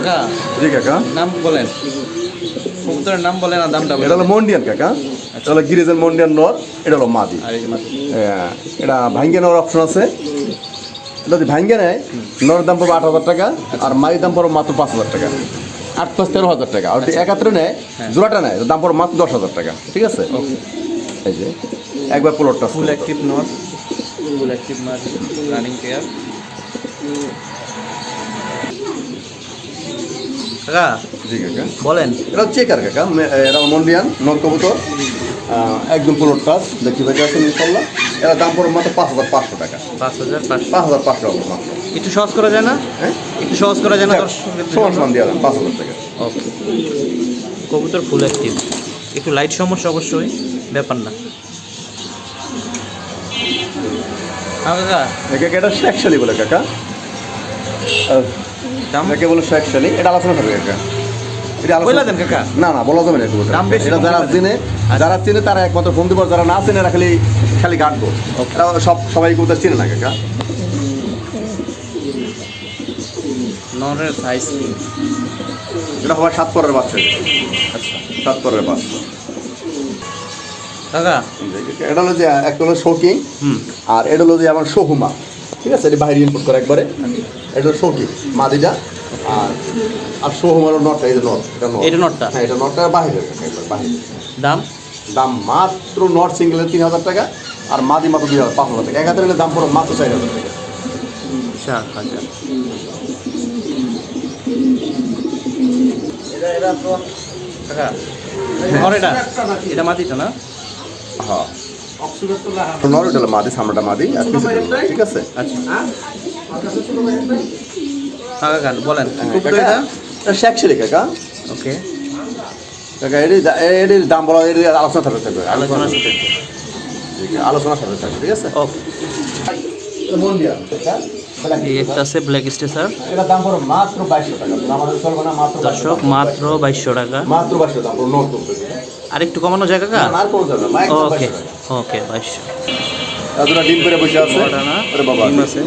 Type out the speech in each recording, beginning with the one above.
কাকা জি কাকা, নাম বলেন, কবুতরের নাম বলেন আর দামটা বলেন। এটা হলো মন্ডিয়ান কাকা, এটা হলো গিরিজের মন্ডিয়ান নর, এটা হলো মাদি। আর এই যে মাদি। এটা ভাঙ্গে নেওয়ার অপশন আছে, এটা যদি ভাঙ্গে নেয় নরের দাম পড়বে 8,000 টাকা, আর মায়ের দাম পড়বে মাত্র 5,000 টাকা, 8-13,000 টাকা। আর যদি একাত্রে নেয়, জোড়াটা নেয়, দাম পড়বে মাত্র 10,000 টাকা। ঠিক আছে, এই যে একবার প্লটটা full active not, full active মাদি, রানিং পেয়ার। কাকা জি কাকা, বলেন। এটা চেকার কাকা, এটা মন্ডিয়ান নর কবুতর, একদম প্লট টাচ দেখতে পাচ্ছি আছে ইনশাল্লাহ। এর দাম পড়বে মাত্র 5,500 টাকা। 5,500। 5,500 টাকা মাত্র। একটু সহজ করা যায় না? হ্যাঁ, একটু সহজ করা যায় না? সমান দিয়ে দেন 5,000 টাকা। ওকে, কবুতর ফুল অ্যাক্টিভ, একটু লাইট সমস্যা অবশ্যই, ব্যাপার না। হ্যাঁ কাকা, কাকা এটা শেখশালি বলে কাকা, দাম এটাকে বলে শেখশালি। এটা আলোচনা করবে কাকা, এটা বলে দেন কাকা। না না বলা যাবে না, দাম বেশি এটা কম যারা বলে দেন। চিনে, যারা চিনে তারা একমাত্র ফোন দিব, যারা না চিনে এরা খালি খালি গাঁটবো। এটা সবাই কবুতর চিনে না কাকা। নরের সাইজ কি? এটা হবে 7 পরের বাচ্চা। আচ্ছা 7 পরের বাচ্চা কাকা। এটা হলো যে একটা হলো শোকিং, আর এটা হলো যে আমার সোহুমা। ঠিক আছে, এটা বাইরে ইনপুট করে একবারে। এটা হলো শোকিং মাদিটা, আর সোহুমার নটটা, এই যে নট, এটা নটটা? হ্যাঁ, এটা নটটা বাইরে একবার বাইরে। দাম দাম মাত্র নট সিঙ্গেলের 3,000 টাকা, আর মাদি মাত্র 5,000 টাকা। একাত্তর দাম পড়ো মাত্র 4,000 টাকা। 4,000। কাকা আর এটা মাটিটা না? হ্যাঁ, নর এটা হলো মাদি, সামনাটা মাদি, আর পিছনে নর। ঠিক আছে, আচ্ছা কাকা বলেন। কাকা এটা শেখশালি কাকা। ওকে, কাকা এটির দাম বলা, এর আলোচনা থাকবে থাকবে আলোচনার সাথে। আলোচনার সাথে থাকবে। ঠিক আছে, ওকে, মন্ডিয়ান এই একটা আছে ব্ল্যাক স্টেসার। এটা দাম পড়ো মাত্র 2,200 টাকা। আমাদের চলবে না, মাত্র দর্শক মাত্র 2,200 টাকা। মাত্র 2,200 দাম পড়ো নট করবে। আর একটু কমানো যায় কাকা? আর কোনো যাবে না, একদম ওকে 2,200 ওকে 2,200। দুটা ডিম পেরে বসে আছে। ওটা না? আরে বাবা, ডিম আছে।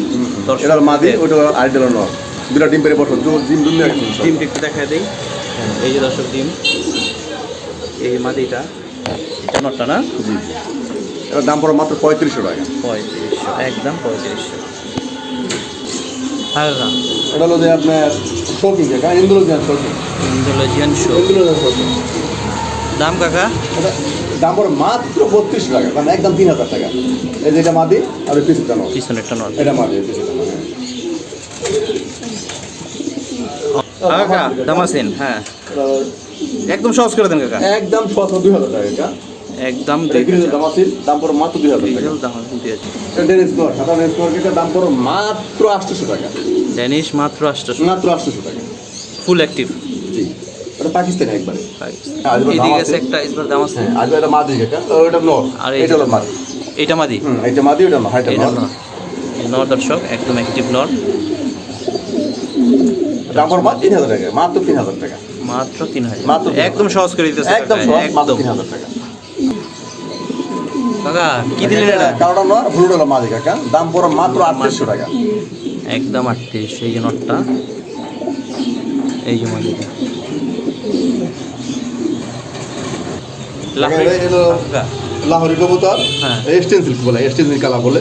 এটা হলো মাদি, ওটা আইডল নট। দুটা ডিম পেরে বসো, ডিম দুনিয়া আছে। ডিমটা একটু দেখায় দিই। এই যে দর্শক ডিম, এই মাদিটা, এটা নটটা না? জি, এটার দাম পড়ো মাত্র 3,500 টাকা। 3,500, একদম 3,500। হ্যাঁ কাকা, এটা হলো যে আপনার শোকিং কাকা, Indonesian shocking. Indonesian show. Indonesian shocking. দাম কাকা? এটা দাম পড়ো মাত্র 3,200 টাকা, মানে একদম 3,000 টাকা। এই যে এটা মাদি, আর ওই পিছুটা নট। পিছনেরটা নট। এটা মাদি, এই পিছুটা নট। কাকা দাম আছেন? হ্যাঁ, একদম সহজ করে দেন কাকা। একদম 2,000 টাকা কাকা। একদম দাম আছে, দাম পড়ো মাত্র 2,000 টাকা। এটা ডেনিস নট, সাদা ডেনিস নট, দাম পড়ো মাত্র 800 টাকা। ড্যানিশ মাত্র 800। মাত্র 800 টাকা। Full active. জি, এটা পাকিস্তানি একবারে। এদিকে আছে একটা ইসবার দাম আছে। হ্যাঁ, আজ এটা মাদি কাকা, ওটা নট, আর এটা হলো মাদি। এইটা মাদি? এটা মাদি, ওটা নট, এটা এটা নট। নট। নট দর্শক, একদম অ্যাক্টিভ নট। দাম পড়ো মাত্র 3,000 টাকা, মাত্র 3,000 টাকা। মাত্র 3,000। মাত্র 3,000 একদম সহজ করে দিতেছে একদম কাকা, সহজ, মাত্র একদম। 3,000 টাকা। কাকা কি দিলেন এটা? কারোটা নট, ব্লুটা হলো মাদি কাকা, দাম পড়ো মাত্র 800 টাকা। একদম 38। এই যে নটটা, এই যে মাদিটা। লাহোরি কবুতর, হ্যাঁ। এক্সটেন্সিল বলে, এক্সটেন্সিল কালা বলে।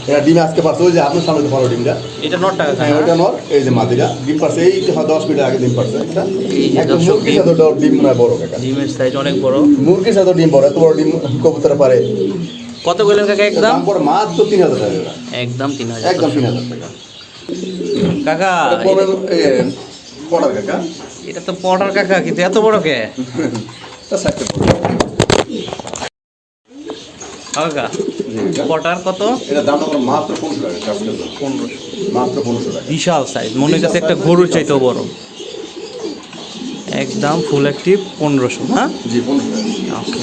এটা ডিম আজকে পারছে, ওই যে আপনার সামনে যে বড় ডিমটা, এটা নটটা কাকা? হ্যাঁ ওইটা নর। এই যে মাদিরা ডিম পারছে, এই 10 মিনিট আগে ডিম পারছে একটা। এই যে একদম দর্শক মুরগির ডিম। সাথে ডিম নয় বড় কাকা, ডিমের সাইজ অনেক বড়। মুরগির সাথে ডিম বড়, এত বড় ডিম কবুতর পারে। কত বললেন কাকা একদম? দাম পড়ে মাত্র 3,000 টাকা। একদম 3,000। একদম 3,000 টাকা কাকা পড়ার কাকা। এটা তো পটার কাকা, কিন্তু এত বড় কে? কাকা পটার কত? এটা দাম আমার মাত্র 15 টাকা। 1500। মাত্র 1500 টাকা। বিশাল সাইজ, মনে হচ্ছে একটা গরুর চাইতেও বড়। একদম ফুল অ্যাক্টিভ 1500। হ্যাঁ জি, 1500 টাকা। ওকে।